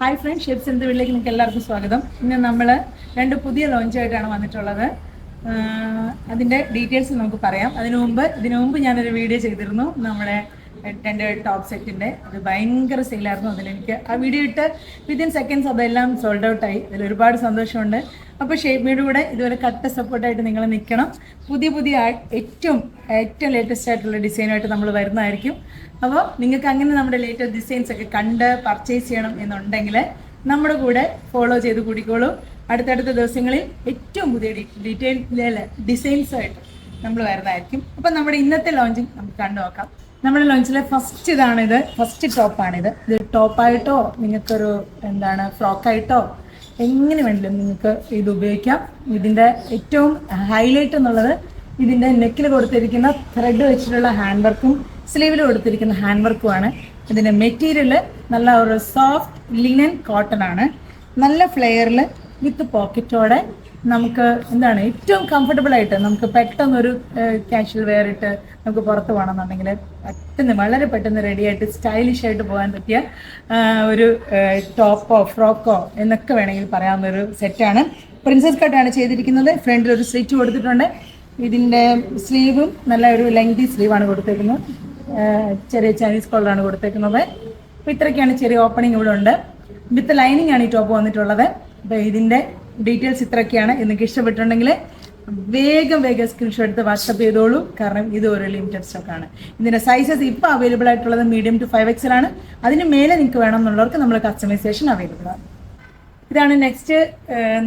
Hi friends, chefs എന്ത് വീട്ടിലേക്ക് നിങ്ങൾക്ക് എല്ലാവർക്കും സ്വാഗതം. ഇന്ന് നമ്മൾ രണ്ട് പുതിയ ലോഞ്ചായിട്ടാണ് വന്നിട്ടുള്ളത്. അതിൻ്റെ ഡീറ്റെയിൽസ് നമുക്ക് പറയാം. ഇതിനു മുമ്പ് ഞാനൊരു വീഡിയോ ചെയ്തിരുന്നു നമ്മുടെ രണ്ട് ടോപ്പ് സെറ്റിൻ്റെ. അത് ഭയങ്കര സെയിലായിരുന്നു. അതിലെനിക്ക് ആ വീഡിയോ ഇട്ട് വിത്തിൻ സെക്കൻഡ്സ് അതെല്ലാം സോൾഡ് ഔട്ടായി. അതിൽ ഒരുപാട് സന്തോഷമുണ്ട്. അപ്പോൾ ഷേപ്പ്മേയുടെ കൂടെ ഇതുവരെ കട്ട സപ്പോർട്ടായിട്ട് നിങ്ങൾ നിൽക്കണം. പുതിയ ഏറ്റവും ലേറ്റസ്റ്റ് ആയിട്ടുള്ള ഡിസൈനുമായിട്ട് നമ്മൾ വരുന്നതായിരിക്കും. അപ്പോൾ നിങ്ങൾക്ക് അങ്ങനെ നമ്മുടെ ലേറ്റസ്റ്റ് ഡിസൈൻസ് ഒക്കെ കണ്ട് പർച്ചേസ് ചെയ്യണം എന്നുണ്ടെങ്കിൽ നമ്മുടെ കൂടെ ഫോളോ ചെയ്ത് കൂടിക്കോളൂ. അടുത്തടുത്ത ദിവസങ്ങളിൽ ഏറ്റവും പുതിയ ഡിസൈൻസായിട്ട് നമ്മൾ വരുന്നതായിരിക്കും. അപ്പം നമ്മുടെ ഇന്നത്തെ ലോഞ്ചിങ് നമുക്ക് കണ്ടു നോക്കാം. നമ്മുടെ ലോഞ്ചിലെ ഫസ്റ്റ് ടോപ്പാണിത്. ഇത് ടോപ്പായിട്ടോ നിങ്ങൾക്കൊരു ഫ്രോക്കായിട്ടോ എങ്ങനെ വേണമെങ്കിലും നിങ്ങൾക്ക് ഇത് ഉപയോഗിക്കാം. ഇതിൻ്റെ ഏറ്റവും ഹൈലൈറ്റ് എന്നുള്ളത് ഇതിൻ്റെ നെക്കിൽ കൊടുത്തിരിക്കുന്ന ത്രെഡ് വെച്ചിട്ടുള്ള ഹാൻഡ് വർക്കും സ്ലീവിൽ കൊടുത്തിരിക്കുന്ന ഹാൻഡ് വർക്കുമാണ്. ഇതിൻ്റെ മെറ്റീരിയൽ നല്ല ഒരു സോഫ്റ്റ് ലിനൻ കോട്ടൺ ആണ്. നല്ല ഫ്ലെയറിൽ വിത്ത് പോക്കറ്റോടെ നമുക്ക് ഏറ്റവും കംഫർട്ടബിൾ ആയിട്ട് നമുക്ക് പെട്ടെന്നൊരു കാഷ്വൽ വെയർ ഇട്ട് നമുക്ക് പുറത്ത് പോകണമെന്നുണ്ടെങ്കിൽ വളരെ പെട്ടെന്ന് റെഡിയായിട്ട് സ്റ്റൈലിഷ് ആയിട്ട് പോകാൻ പറ്റിയ ഒരു ടോപ്പോ ഫ്രോക്കോ എന്നൊക്കെ വേണമെങ്കിൽ പറയാവുന്ന ഒരു സെറ്റാണ്. പ്രിൻസസ് കട്ടാണ് ചെയ്തിരിക്കുന്നത്. ഫ്രണ്ടിൽ ഒരു സ്ലിറ്റ് കൊടുത്തിട്ടുണ്ട്. ഇതിൻ്റെ സ്ലീവും നല്ല ഒരു ലെങ്തി സ്ലീവാണ് കൊടുത്തേക്കുന്നത്. ചെറിയ ചൈനീസ് കോളറാണ് കൊടുത്തേക്കുന്നത്. അപ്പോൾ ഇത്രയൊക്കെയാണ് ചെറിയ ഓപ്പണിംഗ് ഇവിടെ ഉണ്ട്. വിത്ത് ലൈനിങ് ആണ് ഈ ടോപ്പ് വന്നിട്ടുള്ളത്. അപ്പോൾ ഇതിൻ്റെ ഡീറ്റെയിൽസ് ഇത്രയൊക്കെയാണ്. നിങ്ങൾക്ക് ഇഷ്ടപ്പെട്ടിട്ടുണ്ടെങ്കിൽ വേഗം സ്ക്രീൻഷോട്ട് എടുത്ത് വാട്സപ്പ് ചെയ്തോളൂ. കാരണം ഇത് ഒരു ലിമിറ്റഡ് സ്റ്റോക്കാണ്. ഇതിൻ്റെ സൈസസ് ഇപ്പോൾ അവൈലബിൾ ആയിട്ടുള്ളത് മീഡിയം ടു 5XL ആണ്. അതിന് മേലെ നിങ്ങൾക്ക് വേണമെന്നുള്ളവർക്ക് നമ്മൾ കസ്റ്റമൈസേഷൻ അവൈലബിൾ ആണ്. ഇതാണ് നെക്സ്റ്റ്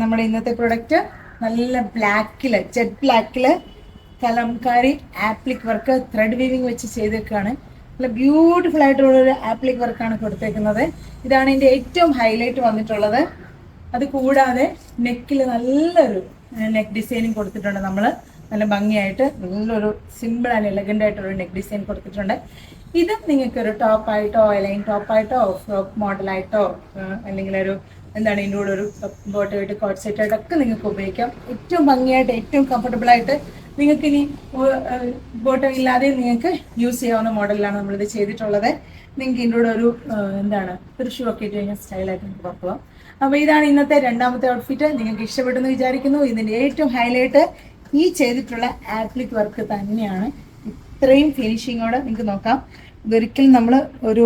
നമ്മുടെ ഇന്നത്തെ പ്രൊഡക്റ്റ്. നല്ല ബ്ലാക്കിൽ ജെറ്റ് ബ്ലാക്കിൽ kalamkari applique work thread weaving വെച്ച് ചെയ്തേക്കാണ്. നല്ല ബ്യൂട്ടിഫുൾ ആയിട്ടുള്ളൊരു ആപ്ലിക് വർക്കാണ് കൊടുത്തേക്കുന്നത്. ഇതാണ് ഇതിൻ്റെ ഏറ്റവും ഹൈലൈറ്റ് വന്നിട്ടുള്ളത്. അത് കൂടാതെ നെക്കിൽ നല്ലൊരു നെക്ക് ഡിസൈനിങ് കൊടുത്തിട്ടുണ്ട്. നമ്മൾ നല്ല ഭംഗിയായിട്ട് നല്ലൊരു സിമ്പിൾ ആൻഡ് എലഗൻ്റ് ആയിട്ടൊരു നെക്ക് ഡിസൈൻ കൊടുത്തിട്ടുണ്ട്. ഇത് നിങ്ങൾക്കൊരു ടോപ്പായിട്ടോ ലൈൻ ടോപ്പായിട്ടോ ഫ്രോക്ക് മോഡലായിട്ടോ അല്ലെങ്കിൽ ഒരു ഇതിൻ്റെ കൂടെ ഒരു ബോട്ടമായിട്ട് കോട്ട് സെറ്റായിട്ടൊക്കെ നിങ്ങൾക്ക് ഉപയോഗിക്കാം. ഏറ്റവും ഭംഗിയായിട്ട് ഏറ്റവും കംഫർട്ടബിളായിട്ട് നിങ്ങൾക്കിനി ബോട്ടം ഇല്ലാതെ നിങ്ങൾക്ക് യൂസ് ചെയ്യാവുന്ന മോഡലിലാണ് നമ്മളിത് ചെയ്തിട്ടുള്ളത്. നിങ്ങൾക്ക് ഇതിൻ്റെ കൂടെ ഒരു ഷൂ ഒക്കെ ഇട്ട് കഴിഞ്ഞാൽ സ്റ്റൈലായിട്ട് നിങ്ങൾക്ക് പുറത്തുപോകാം. അപ്പോൾ ഇതാണ് ഇന്നത്തെ രണ്ടാമത്തെ ഔട്ട്ഫിറ്റ്. നിങ്ങൾക്ക് ഇഷ്ടപ്പെട്ടെന്ന് വിചാരിക്കുന്നു. ഇതിൻ്റെ ഏറ്റവും ഹൈലൈറ്റ് ഈ ചെയ്തിട്ടുള്ള ആപ്ലിക് വർക്ക് തന്നെയാണ്. ഇത്രയും ഫിനിഷിങ്ങോടെ നിങ്ങൾക്ക് നോക്കാം. ഇതൊരിക്കലും നമ്മൾ ഒരു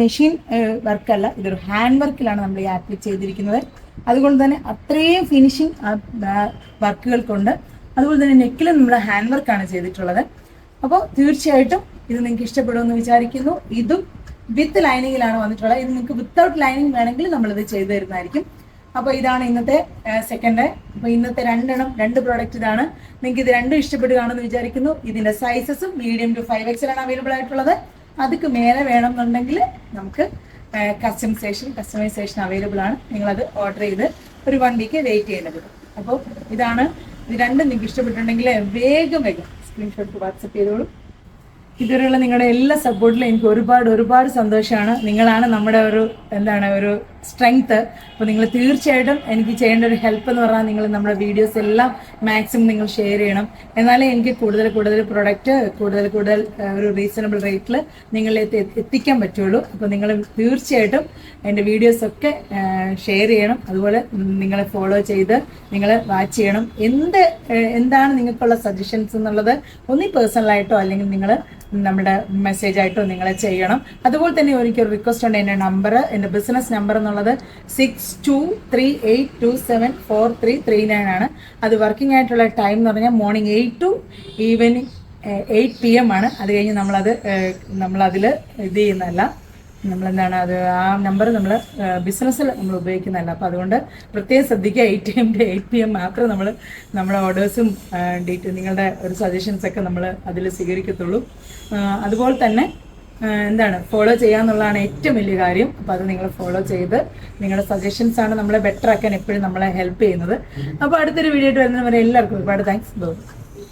മെഷീൻ വർക്കല്ല, ഇതൊരു ഹാൻഡ് വർക്കിലാണ് നമ്മൾ ഈ ആപ്ലിക് ചെയ്തിരിക്കുന്നത്. അതുകൊണ്ട് തന്നെ അത്രയും ഫിനിഷിങ് വർക്കുകൾക്കുണ്ട്. അതുപോലെ തന്നെ നെക്കിൽ നമ്മൾ ഹാൻഡ് വർക്കാണ് ചെയ്തിട്ടുള്ളത്. അപ്പോൾ തീർച്ചയായിട്ടും ഇത് നിങ്ങൾക്ക് ഇഷ്ടപ്പെടുമെന്ന് വിചാരിക്കുന്നു. ഇതും വിത്ത് ലൈനിങ്ങിലാണ് വന്നിട്ടുള്ളത്. ഇത് നിങ്ങൾക്ക് വിത്തൗട്ട് ലൈനിങ് വേണമെങ്കിൽ നമ്മളിത് ചെയ്തു തരുന്നതായിരിക്കും. അപ്പോൾ ഇതാണ് ഇന്നത്തെ സെക്കൻഡ്. അപ്പോൾ ഇന്നത്തെ രണ്ട് പ്രോഡക്റ്റ് ഇതാണ്. നിങ്ങൾക്ക് ഇത് രണ്ടും ഇഷ്ടപ്പെടുകയാണെന്ന് വിചാരിക്കുന്നു. ഇതിൻ്റെ സൈസസും മീഡിയം ടു 5XL ആണ് അവൈലബിൾ ആയിട്ടുള്ളത്. അതിക്ക് മേലെ വേണമെന്നുണ്ടെങ്കിൽ നമുക്ക് കസ്റ്റമൈസേഷൻ അവൈലബിൾ ആണ്. നിങ്ങളത് ഓർഡർ ചെയ്ത് ഒരു 1 വീക്ക് വെയിറ്റ് ചെയ്യേണ്ടത്. അപ്പോൾ ഇത് രണ്ടും നിങ്ങൾക്ക് ഇഷ്ടപ്പെട്ടിട്ടുണ്ടെങ്കിൽ വേഗം സ്ക്രീൻഷോട്ട് വാട്സപ്പ് ചെയ്തോളൂ. ഇതുവരെയുള്ള നിങ്ങളുടെ എല്ലാ സപ്പോർട്ടിലും എനിക്ക് ഒരുപാട് സന്തോഷമാണ്. നിങ്ങളാണ് നമ്മുടെ ഒരു സ്ട്രെങ്ത്. അപ്പോൾ നിങ്ങൾ തീർച്ചയായിട്ടും എനിക്ക് ചെയ്യേണ്ട ഒരു ഹെൽപ്പ് എന്ന് പറഞ്ഞാൽ നിങ്ങൾ നമ്മുടെ വീഡിയോസ് എല്ലാം മാക്സിമം നിങ്ങൾ ഷെയർ ചെയ്യണം. എന്നാലേ എനിക്ക് കൂടുതൽ പ്രൊഡക്റ്റ് കൂടുതൽ ഒരു റീസണബിൾ റേറ്റിൽ നിങ്ങളിലേക്ക് എത്തിക്കാൻ പറ്റുള്ളൂ. അപ്പോൾ നിങ്ങൾ തീർച്ചയായിട്ടും എൻ്റെ വീഡിയോസൊക്കെ ഷെയർ ചെയ്യണം. അതുപോലെ നിങ്ങളെ ഫോളോ ചെയ്ത് നിങ്ങൾ വാച്ച് ചെയ്യണം. എന്താണ് നിങ്ങൾക്കുള്ള സജഷൻസ് എന്നുള്ളത് ഒന്നീ പേഴ്സണലായിട്ടോ അല്ലെങ്കിൽ നിങ്ങൾ നമ്മുടെ മെസ്സേജായിട്ടോ നിങ്ങൾ ചെയ്യണം. അതുപോലെ തന്നെ എനിക്കൊരു റിക്വസ്റ്റ് ഉണ്ട്. എൻ്റെ ബിസിനസ് നമ്പർ എന്നുള്ളത് 6238274339 ആണ്. അത് വർക്കിംഗ് ആയിട്ടുള്ള ടൈം എന്ന് പറഞ്ഞാൽ മോർണിംഗ് 8 to ഈവനിങ് 8 PM ആണ്. അത് കഴിഞ്ഞ് നമ്മളതിൽ ഇത് ചെയ്യുന്നതല്ല. അത് ആ നമ്പർ നമ്മൾ ബിസിനസ്സിൽ നമ്മൾ ഉപയോഗിക്കുന്നതല്ല. അപ്പോൾ അതുകൊണ്ട് പ്രത്യേകം ശ്രദ്ധിക്കുക. 8 AM to 8 PM മാത്രമേ നമ്മുടെ ഓർഡേഴ്സും നിങ്ങളുടെ ഒരു സജഷൻസൊക്കെ നമ്മൾ അതിൽ സ്വീകരിക്കത്തുള്ളൂ. അതുപോലെ തന്നെ ഫോളോ ചെയ്യാന്നുള്ളതാണ് ഏറ്റവും വലിയ കാര്യം. അപ്പോൾ അത് നിങ്ങൾ ഫോളോ ചെയ്ത് നിങ്ങളുടെ സജഷൻസ് ആണ് നമ്മളെ ബെറ്റർ ആക്കാൻ എപ്പോഴും നമ്മളെ ഹെൽപ്പ് ചെയ്യുന്നത്. അപ്പോൾ അടുത്തൊരു വീഡിയോ ആയിട്ട് വരുന്നവരെ എല്ലാവർക്കും ഒരുപാട് താങ്ക്സ്.